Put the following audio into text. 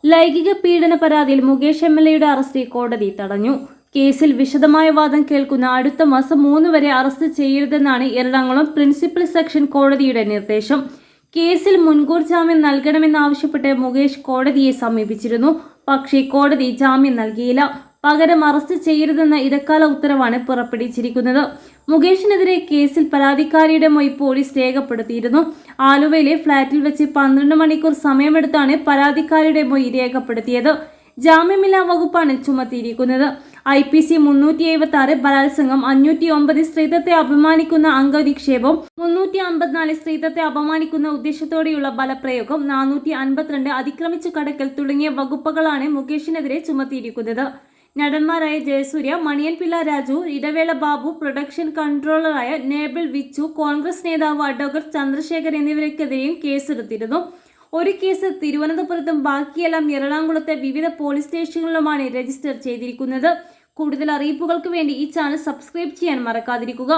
ലൈംഗിക പീഡന പരാതിയിൽ മുകേഷ് MLAയുടെ അറസ്റ്റ് കോടതി തടഞ്ഞു. കേസിൽ വിശദമായ വാദം കേൾക്കുന്ന അടുത്ത മാസം 3 വരെ അറസ്റ്റ് ചെയ്യരുതെന്നാണ് എറണാകുളം പ്രിൻസിപ്പൽ സെഷൻ കോടതിയുടെ നിർദ്ദേശം. കേസിൽ മുൻകൂർ ജാമ്യം നൽകണമെന്നാവശ്യപ്പെട്ട് മുകേഷ് കോടതിയെ സമീപിച്ചിരുന്നു. പക്ഷേ കോടതി ജാമ്യം നൽകിയില്ല. പകരം അറസ്റ്റ് ചെയ്യരുതെന്ന ഇടക്കാല ഉത്തരവാണ് പുറപ്പെടുവിച്ചിരിക്കുന്നത്. മുകേഷിനെതിരെ കേസിൽ പരാതിക്കാരിയുടെ മൊഴി പോലീസ് രേഖപ്പെടുത്തിയിരുന്നു. ആലുവയിലെ ഫ്ളാറ്റിൽ വെച്ച് 12 മണിക്കൂർ സമയമെടുത്താണ് പരാതിക്കാരിയുടെ മൊഴി രേഖപ്പെടുത്തിയത്. ജാമ്യമില്ലാ വകുപ്പാണ് ചുമത്തിയിരിക്കുന്നത്. IPC 376 ബലാത്സംഗം, 509 സ്ത്രീത്വത്തെ അപമാനിക്കുന്ന അംഗനിക്ഷേപം, 354 സ്ത്രീത്വത്തെ അപമാനിക്കുന്ന ഉദ്ദേശത്തോടെയുള്ള ബലപ്രയോഗം, 452 അതിക്രമിച്ചു കടക്കൽ തുടങ്ങിയ വകുപ്പുകളാണ് മുകേഷിനെതിരെ ചുമത്തിയിരിക്കുന്നത്. നടന്മാരായ ജയസൂര്യ, മണിയൻ പിള്ള രാജു, ഇടവേള ബാബു, പ്രൊഡക്ഷൻ കൺട്രോളറായ നേബിൾ വിച്ചു, കോൺഗ്രസ് നേതാവ് അഡ്വക്കേറ്റ് ചന്ദ്രശേഖർ എന്നിവർക്കെതിരെയും കേസെടുത്തിരുന്നു. ഒരു കേസ് തിരുവനന്തപുരത്തും ബാക്കിയെല്ലാം എറണാകുളത്തെ വിവിധ പോലീസ് സ്റ്റേഷനുകളിലുമാണ് രജിസ്റ്റർ ചെയ്തിരിക്കുന്നത്. കൂടുതൽ അറിയിപ്പുകൾക്ക് വേണ്ടി ഈ ചാനൽ സബ്സ്ക്രൈബ് ചെയ്യാൻ മറക്കാതിരിക്കുക.